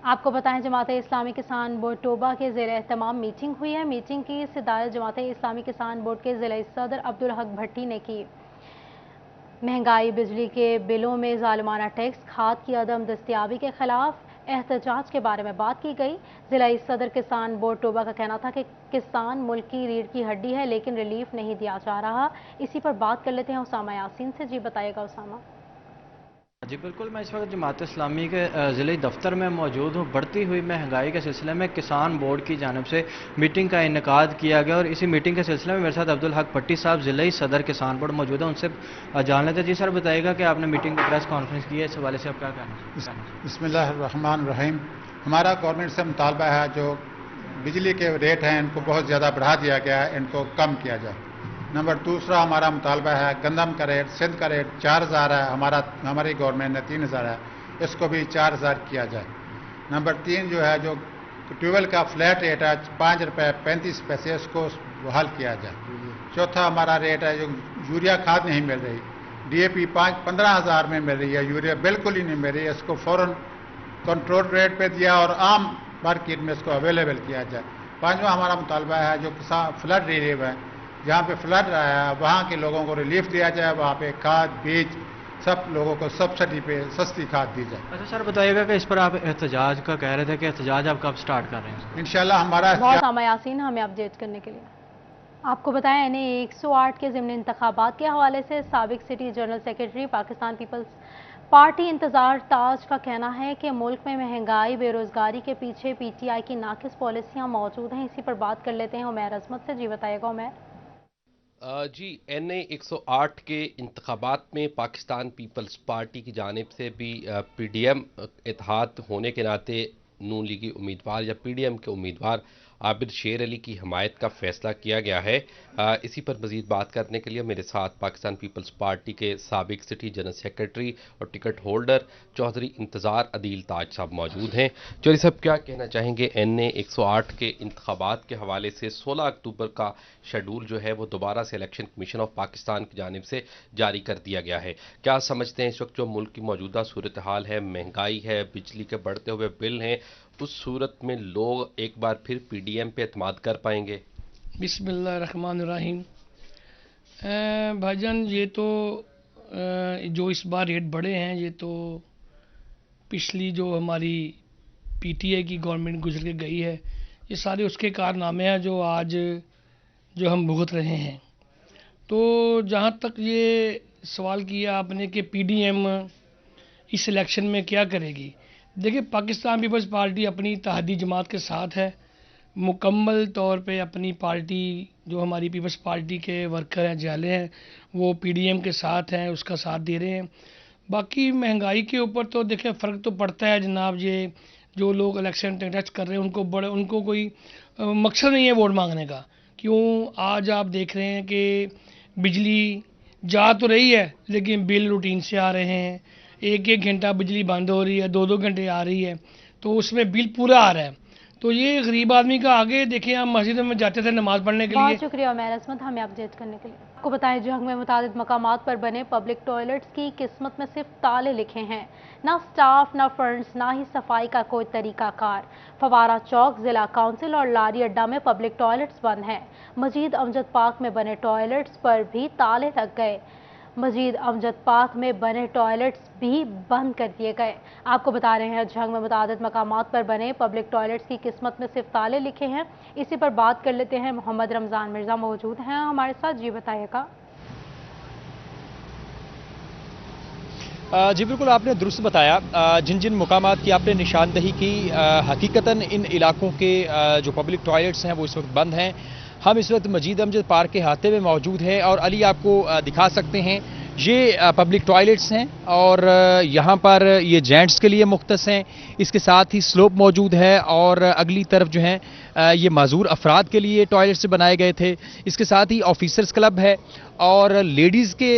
आपको बताएं, जमात इस्लामी किसान बोर्ड टोबा के ज़ेर एहतमाम मीटिंग हुई है। मीटिंग की सदारत जमात इस्लामी किसान बोर्ड के ज़िला सदर अब्दुल हक भट्टी ने की। महंगाई, बिजली के बिलों में जालिमाना टैक्स, खाद की अदम दस्तियाबी के खिलाफ एहतजाज के बारे में बात की गई। ज़िला सदर किसान बोर्ड टोबा का कहना था कि किसान मुल्क की रीढ़ की हड्डी है, लेकिन रिलीफ नहीं दिया जा रहा। इसी पर बात कर लेते हैं उसामा यासीन से। जी बताइएगा उसामा। जी बिल्कुल, मैं इस वक्त जमात इस्लामी के ज़िले दफ्तर में मौजूद हूँ। बढ़ती हुई महंगाई के सिलसिले में किसान बोर्ड की जानिब से मीटिंग का इनेकाद किया गया और इसी मीटिंग के सिलसिले में मेरे साथ अब्दुल हक भट्टी साहब ज़िले सदर किसान बोर्ड मौजूद हैं। उनसे जान लेते हैं। जी सर, बताइएगा कि आपने मीटिंग में प्रेस कॉन्फ्रेंस की है, इस हवाले से आप क्या कहना? बिस्मिल्लाहिर्रहमानिर्रहीम। हमारा गवर्नमेंट से मुतालबा है, जो बिजली के रेट हैं इनको बहुत ज़्यादा बढ़ा दिया गया है, इनको कम किया जाए। नंबर दूसरा हमारा मुतालबा है, गंदम का रेट, सिंध का रेट 4000 है, हमारी गवर्नमेंट ने 3000 है, इसको भी 4000 किया जाए। नंबर 3 जो है, जो ट्यूबवेल का फ्लैट रेट है 5 रुपये 35 पैसे, इसको बहाल किया जाए। चौथा हमारा रेट है, जो यूरिया खाद नहीं मिल रही, DAP 15,000 में मिल रही है, यूरिया बिल्कुल ही नहीं मिल रही है, इसको फौरन कंट्रोल रेट पे दिया और आम मार्केट में इसको अवेलेबल किया जाए। पांचवा हमारा मुतालबा है, जो किसान फ्लड रिलीफ है, जहाँ पे फ्लड रहा है वहाँ के लोगों को रिलीफ दिया जाए, वहाँ पे खाद बीज सब लोगों को सब्सिडी पे सस्ती खाद दी जाए। अच्छा सर, बताइएगा कि इस पर आप एहतजाज का कह रहे थे कि एहतजाज आप कब स्टार्ट कर रहे हैं? इंशाल्लाह हमारा उसामा यासीन हमें अपडेट करने के लिए। आपको बताएं, NA 108 के ज़िमनी इंतखाबात के हवाले से साबिक city general secretary Pakistan Peoples Party Intezar Taj का कहना है कि मुल्क में महंगाई, बेरोजगारी के पीछे PTI की नाकिस पॉलिसियां मौजूद हैं। इसी पर बात कर लेते हैं उमैर अजमत से। जी बताइएगा उमैर। जी, NA 108 के इंतखाबात में पाकिस्तान पीपल्स पार्टी की जानिब से भी PDM इत्तेहाद होने के नाते नून लीगी उम्मीदवार या PDM के उम्मीदवार आबिद शेर अली की हमायत का फैसला किया गया है। इसी पर मज़ीद बात करने के लिए मेरे साथ पाकिस्तान पीपल्स पार्टी के साबिक सिटी जनरल सेक्रेटरी और टिकट होल्डर चौधरी इंतज़ार अदील ताज साहब मौजूद हैं। चौधरी साहब, क्या कहना चाहेंगे? NA 108 के इंतखाबात के हवाले से 16 अक्टूबर का शेड्यूल जो है वो दोबारा से इलेक्शन कमीशन ऑफ पाकिस्तान की जानिब से जारी कर दिया गया है। क्या समझते हैं इस वक्त जो मुल्क की मौजूदा सूरत हाल है, महंगाई है, बिजली के बढ़ते हुए बिल हैं, उस सूरत में लोग एक बार फिर PDM पे एतमाद कर पाएंगे? बिस्मिल्लाहिर्रहमानिर्रहीम। भाईजान, ये तो जो इस बार रेट बढ़े हैं, ये तो पिछली जो हमारी PTI की गवर्नमेंट गुजर के गई है, ये सारे उसके कारनामे हैं जो आज जो हम भुगत रहे हैं। तो जहाँ तक ये सवाल किया आपने कि PDM इस इलेक्शन में क्या करेगी, देखिए पाकिस्तान पीपल्स पार्टी अपनी इत्तेहादी जमात के साथ है, मुकम्मल तौर पे अपनी पार्टी जो हमारी पीपल्स पार्टी के वर्कर हैं, जाले हैं, वो PDM के साथ हैं, उसका साथ दे रहे हैं। बाकी महंगाई के ऊपर तो देखिए फ़र्क तो पड़ता है जनाब। ये जो लोग इलेक्शन टच कर रहे हैं उनको कोई मकसद नहीं है वोट मांगने का। क्यों, आज आप देख रहे हैं कि बिजली जा तो रही है लेकिन बिल रूटीन से आ रहे हैं, एक एक घंटा बिजली बंद हो रही है, दो दो घंटे आ रही है, तो उसमें बिल पूरा आ रहा है। तो ये गरीब आदमी का आगे देखिए, हम मस्जिद में जाते थे नमाज पढ़ने के लिए। बहुत शुक्रिया उमैर अजमत हमें अपडेट करने के लिए। आपको बताएं, जंग में मुतादिद मकामात पर बने पब्लिक टॉयलेट्स की किस्मत में सिर्फ ताले लिखे हैं। ना स्टाफ, ना फंड्स, ना ही सफाई का कोई तरीकाकार। फवारा चौक, जिला काउंसिल और लारी अड्डा में पब्लिक टॉयलेट्स बंद हैं। मजीद अमजद पार्क में बने टॉयलेट्स पर भी ताले लग गए। मजीद अमजद पार्क में बने टॉयलेट्स भी बंद कर दिए गए। आपको बता रहे हैं, जंग में मुतादिद मकामात पर बने पब्लिक टॉयलेट्स की किस्मत में सिर्फ ताले लिखे हैं। इसी पर बात कर लेते हैं। मोहम्मद रमज़ान मिर्ज़ा मौजूद हैं हमारे साथ। जी बताइएगा। जी बिल्कुल, आपने दुरुस्त बताया। जिन जिन मुकामात की आपने निशानदही की, हकीकतन इन इलाकों के जो पब्लिक टॉयलेट्स हैं वो इस वक्त बंद हैं। हम इस वक्त मजीद अमजद पार्क के हाथे में मौजूद हैं और अली आपको दिखा सकते हैं, ये पब्लिक टॉयलेट्स हैं और यहाँ पर ये जेंट्स के लिए मुख्तस हैं। इसके साथ ही स्लोप मौजूद है और अगली तरफ जो है ये माजूर अफराद के लिए टॉयलेट्स बनाए गए थे। इसके साथ ही ऑफिसर्स क्लब है और लेडीज़ के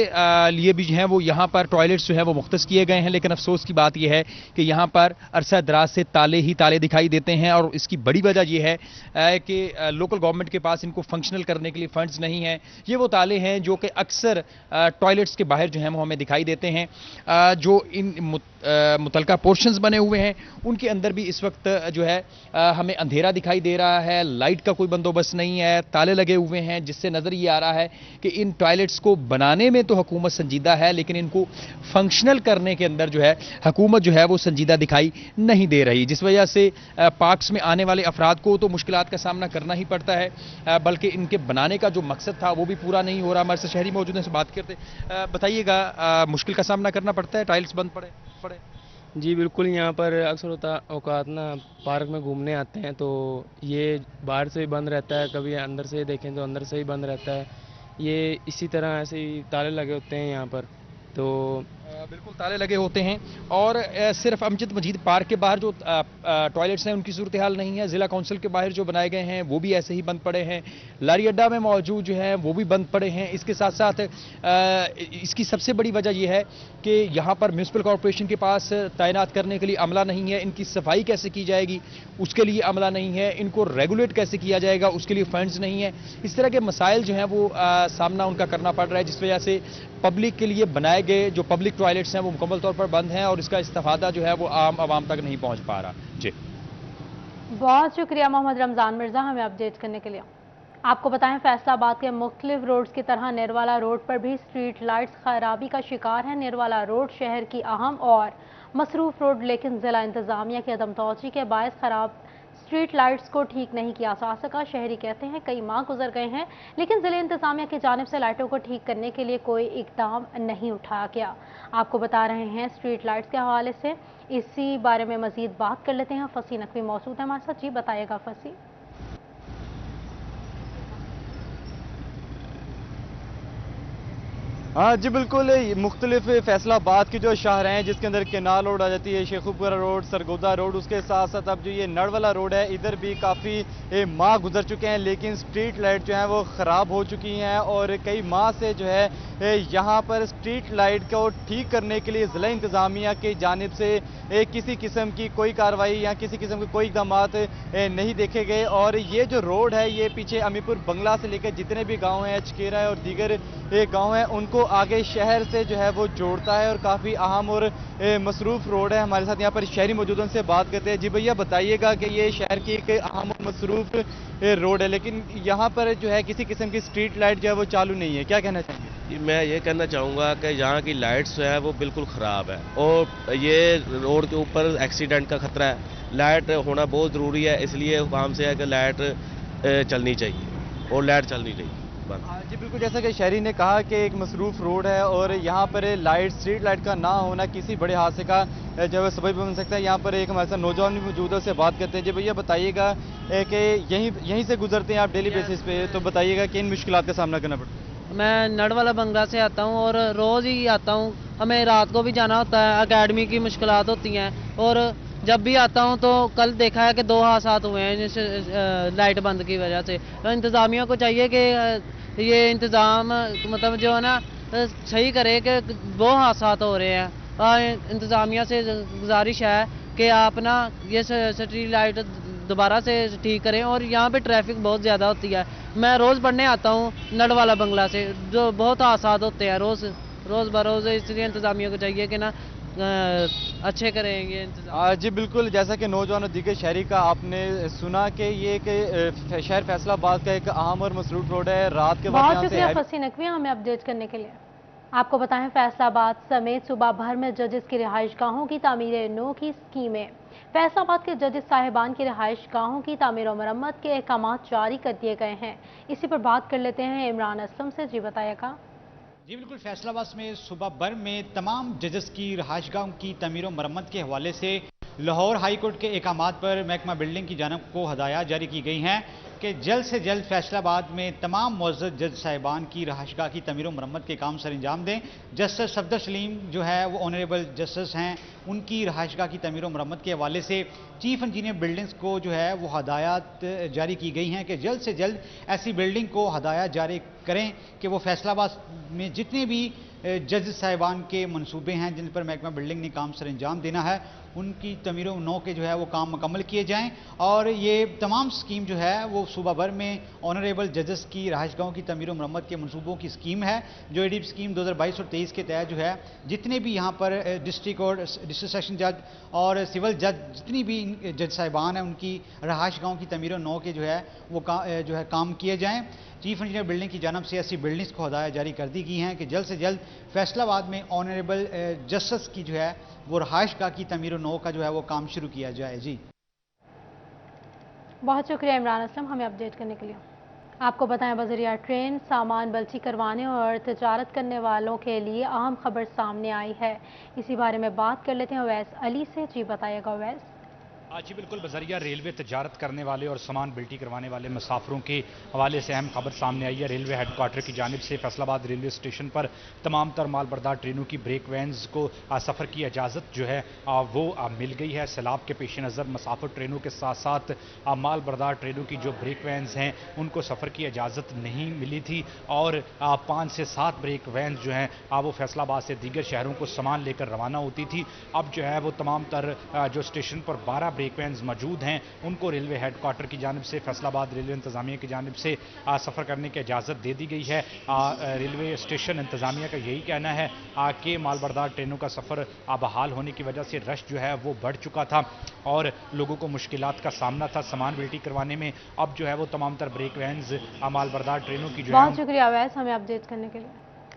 लिए भी जो है वो यहाँ पर टॉयलेट्स जो है वो मुख्तस किए गए हैं। लेकिन अफसोस की बात यह है कि यहाँ पर अरसा दराज से ताले ही ताले दिखाई देते हैं और इसकी बड़ी वजह यह है कि लोकल गवर्नमेंट के पास इनको फंक्शनल करने के लिए फंड्स नहीं हैं। ये वो ताले हैं जो कि अक्सर टॉयलेट्स के बाहर जो है वो हमें दिखाई देते हैं। जो इन मुतलका पोर्शंस बने हुए हैं उनके अंदर भी इस वक्त जो है हमें अंधेरा दिखाई दे रहा है, लाइट का कोई बंदोबस्त नहीं है, ताले लगे हुए हैं, जिससे नज़र ये आ रहा है कि इन टॉयलेट्स को बनाने में तो हुकूमत संजीदा है लेकिन इनको फंक्शनल करने के अंदर जो है हुकूमत जो है वो संजीदा दिखाई नहीं दे रही, जिस वजह से पार्क्स में आने वाले अफराद को तो मुश्किलात का सामना करना ही पड़ता है, बल्कि इनके बनाने का जो मकसद था वो भी पूरा नहीं हो रहा। हमारे से शहरी मौजूद हैं, से बात करते। बताइएगा, मुश्किल का सामना करना पड़ता है, टाइल्स बंद पड़े? जी बिल्कुल, यहाँ पर अक्सर औकात ना पार्क में घूमने आते हैं तो ये बाहर से ही बंद रहता है, कभी अंदर से देखें तो अंदर से ही बंद रहता है, ये इसी तरह ऐसे ही ताले लगे होते हैं यहाँ पर। तो बिल्कुल ताले लगे होते हैं और सिर्फ अमजद मजीद पार्क के बाहर जो टॉयलेट्स हैं उनकी सूरत हाल नहीं है, ज़िला काउंसिल के बाहर जो बनाए गए हैं वो भी ऐसे ही बंद पड़े हैं, लारी अड्डा में मौजूद जो हैं वो भी बंद पड़े हैं। इसके साथ साथ इसकी सबसे बड़ी वजह यह है कि यहाँ पर म्यूनसिपल कॉरपोरेशन के पास तैनात करने के लिए अमला नहीं है, इनकी सफाई कैसे की जाएगी उसके लिए अमला नहीं है, इनको रेगुलेट कैसे किया जाएगा उसके लिए फंड्स नहीं है। इस तरह के मसाइल जो हैं वो सामना उनका करना पड़ रहा है, जिस वजह से पब्लिक के लिए बनाए गए जो पब्लिक टॉयलेट्स हैं वो मुकम्मल तौर पर बंद हैं और इसका इस्तेफादा जो है वो आम आवाम तक नहीं पहुंच पा रहा। जी बहुत शुक्रिया मोहम्मद रमजान मिर्जा हमें अपडेट करने के लिए। आपको बताएं, फैसलाबाद के मुख्तलिफ रोड्स की तरह निरवाला रोड पर भी स्ट्रीट लाइट्स खराबी का शिकार है। निरवाला रोड शहर की अहम और मसरूफ रोड, लेकिन जिला इंतजामिया की अदम तवज्जो के बायस खराब स्ट्रीट लाइट्स को ठीक नहीं किया जा सका। शहरी कहते हैं कई माह गुजर गए हैं लेकिन जिला इंतजामिया की जानिब से लाइटों को ठीक करने के लिए कोई इकदाम नहीं उठाया गया। आपको बता रहे हैं स्ट्रीट लाइट्स के हवाले से, इसी बारे में मजीद बात कर लेते हैं। फसी नकवी मौजूद है हमारे साथ। जी बताइएगा फसी। हाँ जी बिल्कुल, मुख्तलिफ फैसलाबाद की जो शहर हैं जिसके अंदर केनाल रोड आ जाती है, शेखुपुरा रोड, सरगोदा रोड, उसके साथ साथ अब जो ये नड़वाला रोड है इधर भी काफ़ी माह गुजर चुके हैं लेकिन स्ट्रीट लाइट जो हैं वो ख़राब हो चुकी हैं और कई माह से जो है यहाँ पर स्ट्रीट लाइट को ठीक करने के लिए ज़िला इंतज़ामिया की जानिब से किसी किस्म की कोई कार्रवाई या किसी किस्म के कोई इक़दाम नहीं देखे गए। और ये जो रोड है ये पीछे अमीपुर बंगला से लेकर जितने भी गाँव हैं, चकेरा और दीगर गाँव हैं उनको आगे शहर से जो है वो जोड़ता है और काफ़ी अहम और मसरूफ रोड है। हमारे साथ यहाँ पर शहरी मौजूद उनसे बात करते हैं। जी भैया बताइएगा कि ये शहर की एक अहम और मसरूफ रोड है लेकिन यहाँ पर जो है किसी किस्म की स्ट्रीट लाइट जो है वो चालू नहीं है, क्या कहना चाहेंगे? मैं ये कहना चाहूँगा कि यहाँ की लाइट्स जो है वो बिल्कुल ख़राब है और ये रोड के ऊपर एक्सीडेंट का ख़तरा है। लाइट होना बहुत ज़रूरी है, इसलिए काम से है कि लाइट चलनी चाहिए और लाइट चलनी चाहिए। जी बिल्कुल, जैसा कि शहरी ने कहा कि एक मसरूफ रोड है और यहाँ पर लाइट स्ट्रीट लाइट का ना होना किसी बड़े हादसे का जो है सबब बन सकता है। यहाँ पर एक हमारे साथ नौजवान भी मौजूद है, उससे बात करते हैं। जी भैया बताइएगा कि यहीं से गुजरते हैं आप डेली बेसिस पे, तो बताइएगा कि इन मुश्किलात का सामना करना पड़ता है? मैं नड़वाला बंगला से आता हूँ और रोज़ ही आता हूँ, हमें रात को भी जाना होता है, एकेडमी की मुश्किलात होती हैं और जब भी आता हूँ तो कल देखा है कि 2 हादसात हुए हैं लाइट बंद की वजह से। तो इंतज़ामिया को चाहिए कि ये इंतज़ाम मतलब जो है ना सही करे कि 2 हादसात हो रहे हैं। इंतज़ामिया से गुजारिश है कि आप ना ये स्ट्रीट लाइट दोबारा से ठीक करें और यहाँ पे ट्रैफिक बहुत ज़्यादा होती है। मैं रोज़ पढ़ने आता हूँ नड़वाला बंगला से, जो बहुत हादसात होते हैं रोज़ बरोज़, इसलिए इंतज़ामिया को चाहिए कि ना अच्छे करेंगे इंतजाम। जी बिल्कुल, जैसा कि नौजवान और दीगर शहरी का आपने सुना कि ये कि शहर फैसलाबाद का एक अहम और मसरूफ रोड है। रात के वक्त बहुत शुक्रिया फसी नकवी हमें अपडेट करने के लिए। आपको बताएं, फैसलाबाद समेत सूबा भर में जजेस की रिहाइश गाहों की तामीर नो की स्कीमें। फैसलाबाद के जजेस साहिबान की रिहाइश गाहों की तामीर और मरम्मत के अहकाम जारी कर दिए गए हैं। इसी पर बात कर लेते हैं इमरान असलम से। जी बताइएगा। जी बिल्कुल, फैसलाबाद में सूबा भर में तमाम जजेस की रहायशगाहों की तमीर और मरम्मत के हवाले से लाहौर हाई कोर्ट के अहकाम पर महकमा बिल्डिंग की जानब को हदायत जारी की गई हैं कि जल्द से जल्द फैसलाबाद में तमाम मुअज़्ज़ज़ जज साहिबान की रहायशगाह की तमीर और मरम्मत के काम सर अंजाम दें। जस्टिस सफदर सलीम जो है वो ऑनरेबल जस्टिस हैं, उनकी रहायशगाह की तमीर और मरम्मत के हवाले से चीफ इंजीनियर बिल्डिंग्स को जो है वो हदायत जारी की गई हैं कि जल्द से जल्द ऐसी बिल्डिंग को हदायत जारी करें कि वो फैसलाबाद में जितने भी जज साहिबान के मंसूबे हैं जिन पर महकमा बिल्डिंग ने काम सर अंजाम देना है, उनकी तमीर नौ के जो है वो काम मुकम्मल किए जाएं और ये तमाम स्कीम जो है वो सूबा भर में ऑनरेबल जजेस की रहायशगाहों की तमीर मरम्मत के मनसूबों की स्कीम है। जो एडीप स्कीम 2022 और 23 के तहत जो है जितने भी यहाँ पर डिस्ट्रिक्ट और डिस्ट्रिक्ट सेशन जज और सिविल जज जितनी भी जज साहिबान हैं उनकी रहायशगाहों की तमीर नौ के जो है वो काम किए जाएँ। चीफ इंजीनियर बिल्डिंग की जानब से ऐसी बिल्डिंग्स को हदायत जारी कर दी गई हैं कि जल्द से जल्द फैसलाबाद में ऑनरेबल जस्टिस की जो है वो रहायशगाह की तमीर नौ का जो है वो काम शुरू किया जाए। जी बहुत शुक्रिया इमरान असलम हमें अपडेट करने के लिए। आपको बताएं बजरिया ट्रेन सामान बल्ची करवाने और तिजारत करने वालों के लिए अहम खबर सामने आई है। इसी बारे में बात कर लेते हैं अवैस अली से। जी बताइएगा अवैस। जी बिल्कुल, बजरिया रेलवे तजारत करने वाले और सामान बिल्टी करवाने वाले मुसाफिरों के हवाले से अहम खबर सामने आई है। रेलवे हेडक्वार्टर की जानिब से फैसलाबाद रेलवे स्टेशन पर तमाम तर माल बरदार ट्रेनों की ब्रेक वैन्स को सफ़र की इजाज़त जो है वो मिल गई है। सैलाब के पेश नज़र मुसाफिर ट्रेनों के साथ साथ माल बरदार ट्रेनों की जो ब्रेक वैन्स हैं उनको सफ़र की इजाज़त नहीं मिली थी और 5 से 7 ब्रेक वैन्स जो हैं वो फैसलाबाद से दीगर शहरों को सामान लेकर रवाना होती थी। अब जो है वो तमाम तर जो स्टेशन पर 12 ब्रेक वैन्स मौजूद हैं उनको रेलवे हेडक्वार्टर की जानिब से फैसलाबाद रेलवे इंतजामिया की जानिब से सफ़र करने की इजाज़त दे दी गई है। रेलवे स्टेशन इंतजामिया का यही कहना है कि मालबरदार ट्रेनों का सफ़र बहाल होने की वजह से रश जो है वो बढ़ चुका था और लोगों को मुश्किलात का सामना था सामान बिल्टी करवाने में। अब जो है वो तमाम तर ब्रेक वैन्स मालबरदार ट्रेनों की जो बहुत शुक्रिया अवैस हमें अपडेट करने के लिए।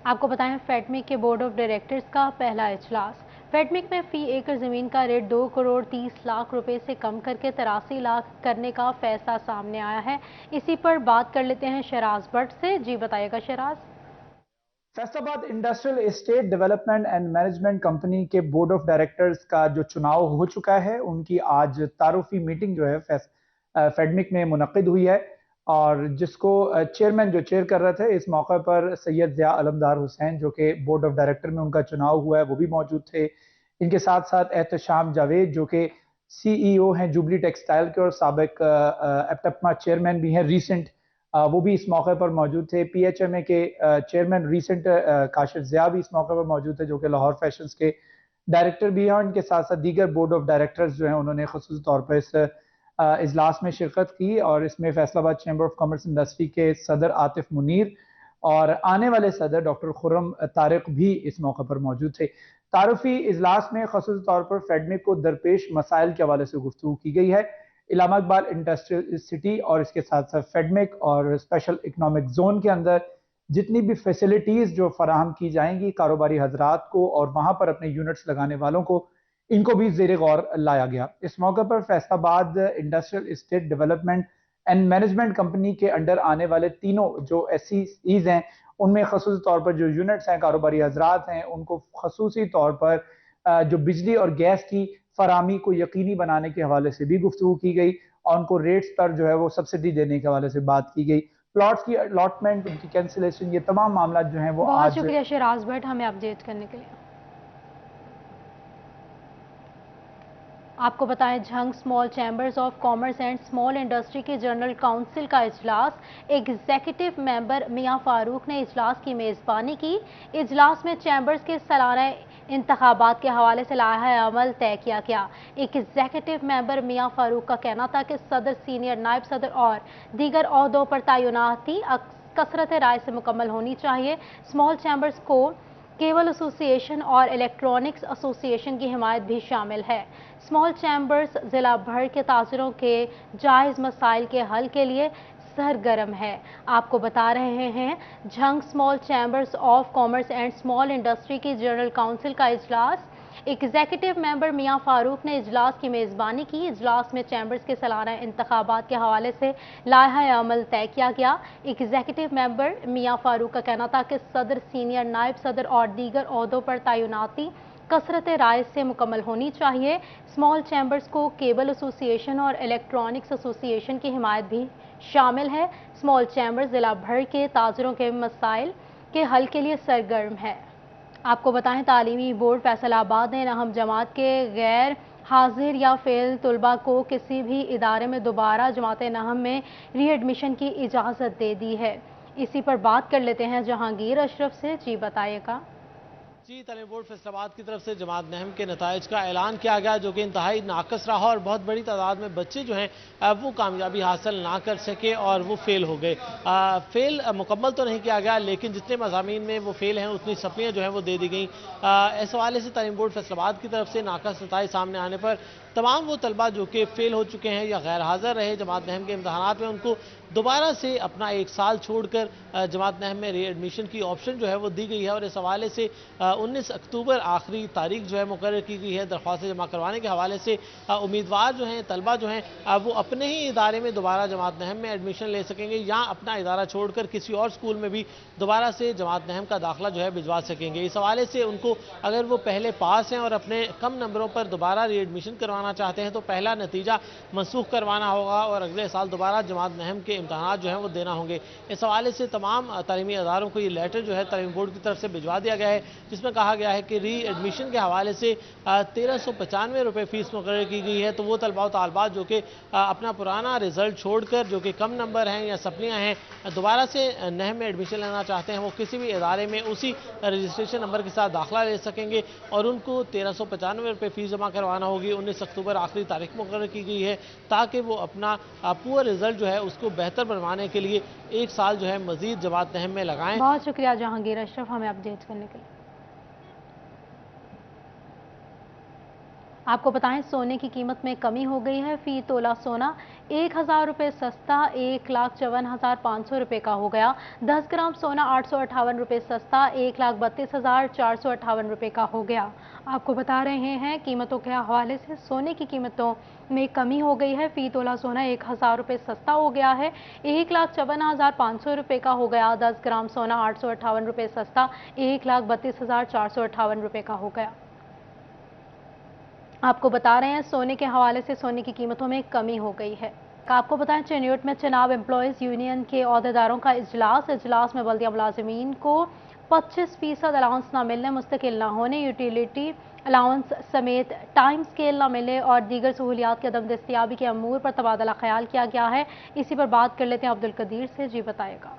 आपको बताएं फेडमिक के बोर्ड ऑफ डायरेक्टर्स का पहला इजलास। फेडमिक में फी एकड़ ज़मीन का रेट 2 करोड़ 30 लाख रुपए से कम करके 83 लाख करने का फैसला सामने आया है। इसी पर बात कर लेते हैं शराज भट्ट से। जी बताइएगा Sharaz. Faisalabad industrial estate development and management company के बोर्ड ऑफ डायरेक्टर्स का जो चुनाव हो चुका है उनकी आज तारुफी मीटिंग जो है फेडमिक में मुनक्किद हुई है और जिसको चेयरमैन जो चेयर कर रहे थे इस मौके पर सैयद ज़िया अलमदार हुसैन जो कि बोर्ड ऑफ डायरेक्टर में उनका चुनाव हुआ है वो भी मौजूद थे। इनके साथ साथ एहतशाम जावेद जो कि CEO हैं जुबली टेक्सटाइल के और साबिक एप्टपमा चेयरमैन भी हैं रीसेंट, वो भी इस मौके पर मौजूद थे। PHMA के चेयरमैन रीसेंट काशिफ ज़िया भी इस मौके पर मौजूद थे जो कि लाहौर फैशंस के डायरेक्टर भी हैं। इनके साथ साथ दीगर बोर्ड ऑफ डायरेक्टर्स जो हैं उन्होंने खुसूसी तौर पर इस इजलास में शिरकत की और इसमें Faisalabad chamber of commerce industry के सदर आतिफ मुनीर और आने वाले सदर डॉक्टर खुर्रम तारिक भी इस मौके पर मौजूद थे। तारुफी इजलास में खुसूसी तौर पर फेडमिक को दरपेश मसाइल के हवाले से गुफ्तगू की गई है। इलामा इकबाल इंडस्ट्रियल सिटी और इसके साथ साथ फेडमिक और स्पेशल इकनॉमिक जोन के अंदर जितनी भी फैसिलिटीज जो फराहम की जाएंगी कारोबारी हजरात को और वहां पर अपने यूनिट्स लगाने वालों को, इनको भी ज़ेरे गौर लाया गया। इस मौके पर Faisalabad industrial estate development and management company के अंडर आने वाले तीनों जो SCEs हैं उनमें खसूसी तौर पर जो यूनिट्स हैं कारोबारी हजरात हैं उनको खसूसी तौर पर जो बिजली और गैस की फराहमी को यकीनी बनाने के हवाले से भी गुफ्तगू की गई और उनको रेट्स पर जो है वो सब्सिडी देने के हवाले से बात की गई। प्लॉट्स की अलॉटमेंट, उनकी कैंसिलेशन, ये तमाम मामला जो हैं वो आज। बहुत शुक्रिया शराज भट्ट हमें अपडेट करने के लिए। आपको बताएं Jhang small chambers of commerce and small industry के जनरल काउंसिल का इजलास एग्जीक्यूटिव मेंबर मियां फारूक ने इजलास की मेज़बानी की। इजलास में चैम्बर्स के सालाना इंतखाबात के हवाले से लाहा अमल तय किया गया। एग्जीक्यूटिव मेंबर मियां फारूक का कहना था कि सदर, सीनियर नायब सदर और दीगर ओहदों पर तैनाती कसरत राय से मुकम्मल होनी चाहिए। स्मॉल चैम्बर्स को केबल एसोसिएशन और इलेक्ट्रॉनिक्स एसोसिएशन की हिमायत भी शामिल है। स्मॉल चैम्बर्स जिला भर के ताजरों के जायज़ मसाइल के हल के लिए सरगर्म है। आपको बता रहे हैं Jhang small chambers of commerce and small industry की जनरल काउंसिल का इजलास एग्जीक्यूटिव मेंबर मियां फारूक ने इजलास की मेज़बानी की। इजलास में चैम्बर्स के सालाना इंतखाबात के हवाले से लाहा अमल तय किया गया। एग्जीक्यूटिव मेंबर मियां फारूक का कहना था कि सदर, सीनियर नायब सदर और दीगर ओहदों पर तैनाती कसरत राय से मुकम्मल होनी चाहिए। स्मॉल चैम्बर्स को केबल एसोसिएशन और इलेक्ट्रॉनिक्स एसोसिएशन की हिमायत भी शामिल है। स्मॉल चैम्बर्स जिला भर के ताजरों के मसाइल के हल के लिए सरगर्म है। आपको बताएं तालीमी बोर्ड फैसलाबाद ने अहम जमात के गैर हाजिर या फेल तलबा को किसी भी इदारे में दोबारा जमात नहम में रीएडमिशन की इजाज़त दे दी है। इसी पर बात कर लेते हैं जहांगीर अशरफ से। जी बताइएगा। जी, तालीम बोर्ड फैसलाबाद की तरफ से जमात नहम के नताइज का ऐलान किया गया, जो कि इंतहाई नाकस रहा और बहुत बड़ी तादाद में बच्चे जो हैं वो कामयाबी हासिल ना कर सके और वो फेल हो गए। फेल मुकम्मल तो नहीं किया गया, लेकिन जितने मज़ामीन में वो फेल हैं उतनी सप्लियाँ जो हैं वो दे दी गई। इस हवाले से तालीम बोर्ड फैसलाबाद की तरफ से नाकस नताइज सामने आने पर तमाम वो तलबा जो कि फेल हो चुके हैं या गैर हाज़िर रहे जमात नहम के इम्तहानात में, उनको दोबारा से अपना एक साल छोड़कर जमात नहम में री एडमिशन की ऑप्शन जो है वो दी गई है। और इस हवाले से 19 अक्टूबर आखिरी तारीख जो है मुकर्रर की गई है दरख्वास्तें जमा करवाने के हवाले से। उम्मीदवार जो हैं, तलबा जो हैं, वो अपने ही इदारे में दोबारा जमात नहम में एडमिशन ले सकेंगे या अपना इदारा छोड़कर किसी और स्कूल में भी दोबारा से जमात नहम का दाखिला जो है भिजवा सकेंगे। इस हवाले से उनको अगर वो पहले पास हैं और अपने कम नंबरों पर दोबारा री एडमिशन करवाना चाहते हैं तो पहला नतीजा मनसूख करवाना होगा और अगले साल दोबारा जमात नहम के इम्तहानात जो हैं वो देना होंगे। इस हवाले से तमाम तालीमी अदारों को ये लेटर जो है तालीम बोर्ड की तरफ से भिजवा दिया गया है, जिसमें कहा गया है कि री एडमिशन के हवाले से 1395 रुपये फ़ीस मुकर्रर की गई है। तो वो तलबा तालबात जो कि अपना पुराना रिजल्ट छोड़कर जो कि कम नंबर हैं या सप्लियाँ हैं दोबारा से नहम में एडमिशन लेना चाहते हैं, वो किसी भी इदारे में उसी रजिस्ट्रेशन नंबर के साथ दाखिला ले सकेंगे और उनको 1395 रुपये फ़ीस जमा करवाना होगी। 19 अक्टूबर आखिरी तारीख मुकर्रर की गई है ताकि वो अपना पुअर रिजल्ट जो है उसको बेहतर बनवाने के लिए एक साल जो है मजीद जमात नहम में लगाएं। बहुत शुक्रिया जहांगीर अशरफ हमें अपडेट करने के लिए। आपको बताएं, सोने की कीमत में कमी हो गई है। फी तोला सोना 1000 रुपये सस्ता 1,54,500 रुपये का हो गया। 10 ग्राम सोना 858 रुपये सस्ता 1,32,458 रुपये का हो गया। आपको बता रहे हैं कीमतों के हवाले से सोने की कीमतों में कमी हो गई है। फी तोला सोना 1000 रुपये सस्ता हो गया है, 1,54,500 रुपये का हो गया। 10 ग्राम सोना 858 रुपये सस्ता 1,32,458 रुपये का हो गया। आपको बता रहे हैं सोने के हवाले से सोने की कीमतों में कमी हो गई है। आपको बताएं, चेन्नई में चनाब एम्प्लॉयज़ यूनियन के अहदेदारों का इजलास में बल्दिया मुलाजिमीन को 25% अलाउंस ना मिलने, मुस्तकिल ना होने, यूटिलिटी अलाउंस समेत टाइम स्केल ना मिले और दीगर सहूलियात की अदम दस्तियाबी के अमूर पर तबादला ख्याल किया गया है। इसी पर बात कर लेते हैं अब्दुल कदीर से। जी बताएगा।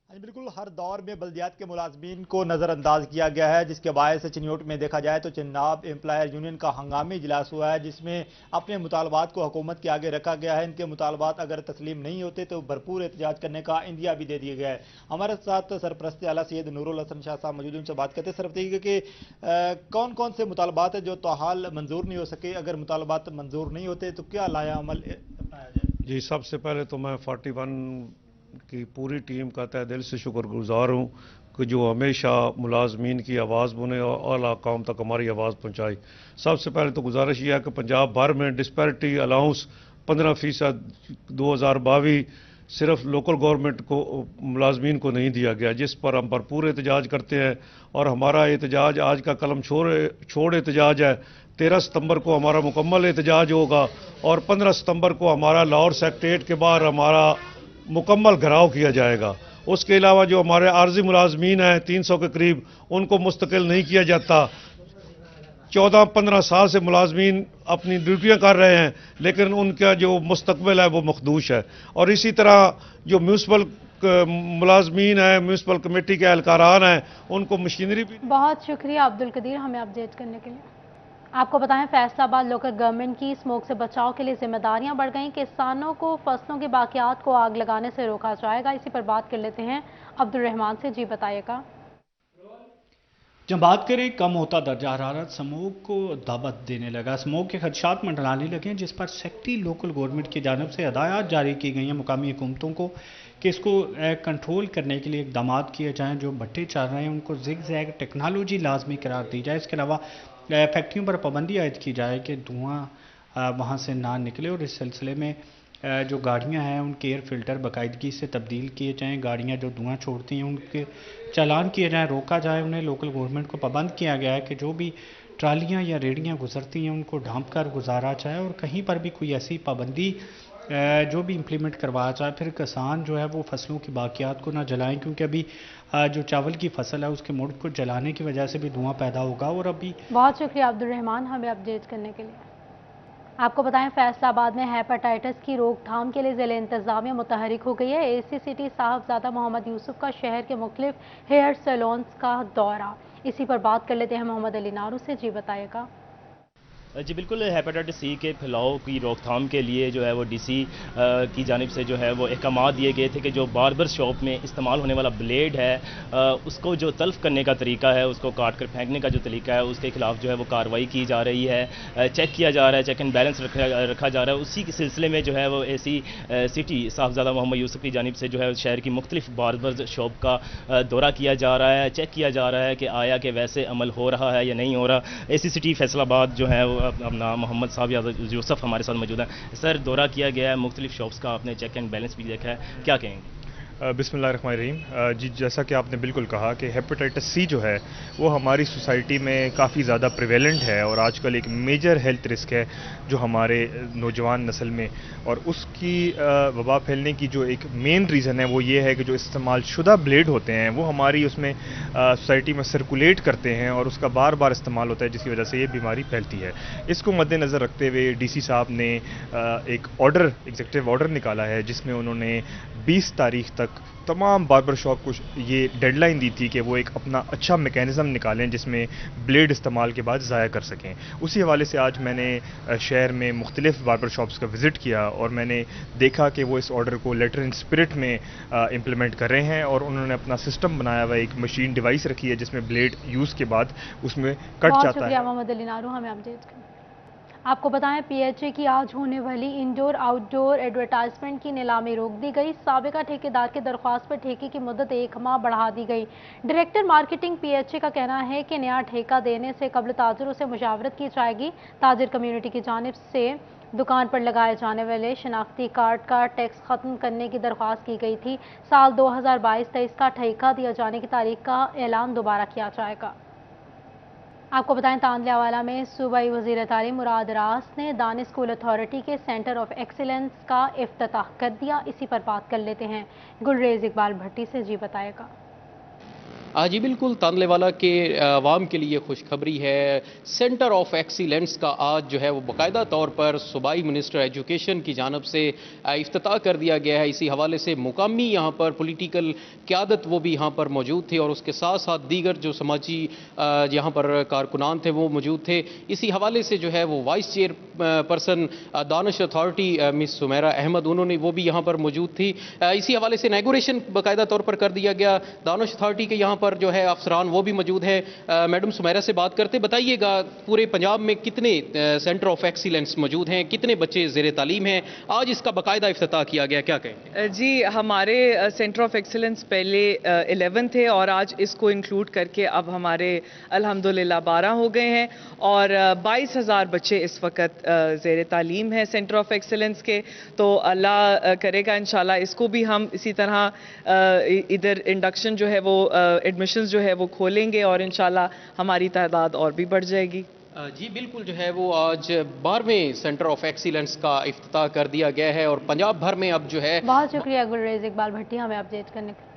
बिल्कुल, हर दौर में बल्दियात के मुलाजमीन को नज़रअंदाज किया गया है, जिसके बायस से चिन्योट में देखा जाए तो चनाब एम्प्लॉयर यूनियन का हंगामी इजलास हुआ है, जिसमें अपने मुतालबात को हुकूमत के आगे रखा गया है। इनके मुतालबात अगर तस्लीम नहीं होते तो भरपूर एहतजाज करने का इंदिया भी दे दिया गया है। हमारे साथ सरपरस्त आला सैयद नूरुल हसन शाह साहब मौजूद, उनसे बात करते हैं। सर बताइए कि कौन कौन से मुतालबात है जो ताहाल मंजूर नहीं हो सके, अगर मुतालबात मंजूर नहीं होते तो क्या लाया अमल अपनाया जाए? जी, सबसे पहले तो मैं 41 की पूरी टीम का तहे दिल से शुक्रगुजार हूँ कि जो हमेशा मुलाजमीन की आवाज़ बुने और आला काम तक हमारी आवाज़ पहुँचाई। सबसे पहले तो गुजारिश यह है कि पंजाब भर में डिस्पैरिटी अलाउंस 15% 2022 सिर्फ लोकल गवर्नमेंट को मुलाजमीन को नहीं दिया गया, जिस पर हम भरपूर एहतजाज करते हैं। और हमारा एहतजाज आज का कलम छोड़ एहतजाज है। 13 सितंबर को हमारा मुकम्मल एहतजाज होगा और 15 सितंबर को हमारा लाहौर सेक्रेटेरिएट के बाहर हमारा मुकम्मल घेराव किया जाएगा। उसके अलावा जो हमारे आर्जी मुलाजमीन हैं 300 के करीब, उनको मुस्तकिल नहीं किया जाता। 14-15 साल से मुलाजमीन अपनी ड्यूटियां कर रहे हैं, लेकिन उनका जो मुस्तकबिल है वो मखदूश है। और इसी तरह जो म्यूनसिपल मुलाजमीन है, म्यूनसिपल कमेटी के एहलकारान हैं, उनको मशीनरी भी। बहुत शुक्रिया अब्दुल कदीर हमें अपडेट करने के लिए। आपको बताएं, फैसलाबाद लोकल गवर्नमेंट की स्मोक से बचाव के लिए जिम्मेदारियां बढ़ गईं। किसानों को फसलों की बाकियात को आग लगाने से रोका जाएगा। इसी पर बात कर लेते हैं अब्दुल रहमान से। जी बताइएगा। जब बात करें कम होता दर्जा हरारत स्मोक को दावत देने लगा, स्मोक के खदशात मंडराने लगे, जिस पर सेक्रेटरी लोकल गवर्नमेंट की जानिब से हदायत जारी की गई हैं मुकामी हुकूमतों को कि इसको कंट्रोल करने के लिए इकदाम किए जाएँ। जो भट्टे चल रहे हैं उनको ज़िग ज़ैग टेक्नोलॉजी लाजमी करार दी जाए। इसके अलावा फैक्ट्रियों पर पाबंदी आयद की जाए कि धुआं वहाँ से ना निकले और इस सिलसिले में जो गाड़ियाँ हैं उनके एयर फिल्टर बाकायदगी से तब्दील किए जाएँ। गाड़ियाँ जो धुआं छोड़ती हैं उनके चालान किए जाएँ, रोका जाए उन्हें। लोकल गवर्नमेंट को पाबंद किया गया है कि जो भी ट्रालियाँ या रेडियाँ गुजरती हैं उनको ढांप कर गुजारा जाए और कहीं पर भी कोई ऐसी पाबंदी जो भी इम्प्लीमेंट करवाया जाए। फिर किसान जो है वो फसलों की बाकियात को ना जलाएं, क्योंकि अभी जो चावल की फसल है उसके मुल्क को जलाने की वजह से भी धुआं पैदा होगा। और अभी बहुत शुक्रिया अब्दुल रहमान हमें अपडेट करने के लिए। आपको बताएं, फैसलाबाद में हेपेटाइटिस की रोकथाम के लिए ज़िले इंतजामिया मुतहरिक हो गई है। एसी सिटी साहबजादा मोहम्मद यूसुफ का शहर के मुख्तलिफ हेयर सैलून्स का दौरा। इसी पर बात कर लेते हैं मोहम्मद अली नारू से। जी बताइएगा। जी बिल्कुल, हेपेटाइटिस सी के फैलाव की रोकथाम के लिए जो है वो डीसी की जानिब से जो है वो अहकाम दिए गए थे कि जो बार्बर शॉप में इस्तेमाल होने वाला ब्लेड है उसको जो तल्फ करने का तरीका है, उसको काट कर फेंकने का जो तरीका है, उसके खिलाफ जो है वो कार्रवाई की जा रही है, चेक किया जा रहा है, चेक एंड बैलेंस रखा जा रहा है। उसी के सिलसिले में जो है वो एसी सिटी साहबजादा मोहम्मद यूसुफ की जानिब से जो है शहर की मुख्तलिफ बार्बर शॉप का दौरा किया जा रहा है, चेक किया जा रहा है कि आया कि वैसे अमल हो रहा है या नहीं हो रहा। एसी सिटी फैसलाबाद जो है अपना मोहम्मद साहब यूसुफ हमारे साथ मौजूद है। सर, दौरा किया गया है, मुख्तलिफ शॉप्स का आपने चेक एंड बैलेंस भी देखा है, क्या कहेंगे? बिस्मिल्लाहिर्रहमानिर्रहीम। जी, जैसा कि आपने बिल्कुल कहा कि हेपेटाइटिस सी जो है वो हमारी सोसाइटी में काफ़ी ज़्यादा प्रिवेलेंट है और आजकल एक मेजर हेल्थ रिस्क है जो हमारे नौजवान नस्ल में, और उसकी वबा फैलने की जो एक मेन रीज़न है वो ये है कि जो इस्तेमाल शुदा ब्लेड होते हैं वो हमारी उसमें सोसाइटी में सर्कुलेट करते हैं और उसका बार बार इस्तेमाल होता है, जिसकी वजह से ये बीमारी फैलती है। इसको मद्देनज़र रखते हुए डीसी साहब ने एक ऑर्डर, एग्जीक्यूटिव ऑर्डर निकाला है जिसमें उन्होंने 20 तारीख तक तमाम बार्बर शॉप को ये डेडलाइन दी थी कि वो एक अपना अच्छा मैकेनिज़्म निकालें जिसमें ब्लेड इस्तेमाल के बाद ज़ाया कर सकें। उसी हवाले से आज मैंने शहर में मुख्तलिफ बार्बर शॉप्स का विज़िट किया और मैंने देखा कि वो इस ऑर्डर को लेटर इन स्पिरिट में इम्प्लीमेंट कर रहे हैं और उन्होंने अपना सिस्टम बनाया हुआ, एक मशीन डिवाइस रखी है जिसमें ब्लेड यूज़ के बाद उसमें कट जाता है। मोहम्मद अली नारू, हमें अपडेट करें। आपको बताएं, पीएचए की आज होने वाली इंडोर आउटडोर एडवर्टाइजमेंट की नीलामी रोक दी गई। साबिका ठेकेदार की दरख्वास्त पर ठेके की मुद्दत 1 माह बढ़ा दी गई। डायरेक्टर मार्केटिंग पीएचए का कहना है कि नया ठेका देने से कबल ताजिरों से मुशावरत की जाएगी। ताजिर कम्युनिटी की जानिब से दुकान पर लगाए जाने वाले शनाख्ती कार्ड का टैक्स खत्म करने की दरख्वास्त की गई थी। साल 2022-23 का ठेका दिया जाने की तारीख का ऐलान दोबारा किया जाएगा। आपको बताएं, तांदलावाला में सूबाई वज़ीर तालीम मुराद रास ने दानिश स्कूल अथॉरिटी के सेंटर ऑफ एक्सीलेंस का इफ्तिताह कर दिया। इसी पर बात कर लेते हैं गुलरेज इकबाल भट्टी से। जी बताएगा। जी बिल्कुल, तांदलेवाला के आवाम के लिए खुशखबरी है। सेंटर ऑफ एक्सीलेंस का आज जो है वो बाकायदा तौर पर सूबाई मिनिस्टर एजुकेशन की जानब से इफ्तिताह कर दिया गया है। इसी हवाले से मुकामी यहाँ पर पॉलिटिकल क़यादत वो भी यहाँ पर मौजूद थे और उसके साथ साथ दीगर जो समाजी यहाँ पर कारकुनान थे वो मौजूद थे। इसी हवाले से जो है वो vice chairperson Danish authority miss Sumera Ahmed, उन्होंने वो भी यहाँ पर मौजूद थी। इसी हवाले से इनॉग्रेशन बाकायदा तौर पर कर दिया गया। दानिश अथॉरिटी के यहाँ पर जो है अफसरान वो भी मौजूद है। मैडम सुमेरा से बात करते, बताइएगा पूरे पंजाब में कितने सेंटर ऑफ एक्सीलेंस मौजूद हैं, कितने बच्चे ज़ेर तालीम हैं? आज इसका बाकायदा इफ्तिताह किया गया, क्या कहें? जी, हमारे सेंटर ऑफ एक्सीलेंस पहले 11 थे और आज इसको इंक्लूड करके अब हमारे अल्हम्दुलिल्लाह 12 हो गए हैं और 22,000 बच्चे इस वक्त ज़ेर तालीम हैं सेंटर ऑफ एक्सीलेंस के। तो अल्लाह करेगा इंशाल्लाह इसको भी हम इसी तरह इधर इंडक्शन जो है वो एडमिशंस जो है वो खोलेंगे और इंशाल्लाह हमारी तादाद और भी बढ़ जाएगी। जी बिल्कुल, जो है वो आज 12वें सेंटर ऑफ एक्सीलेंस का इफ्तिताह कर दिया गया है और पंजाब भर में अब जो है। बहुत शुक्रिया गुलरेज इकबाल भट्टी हमें अपडेट करने के लिए।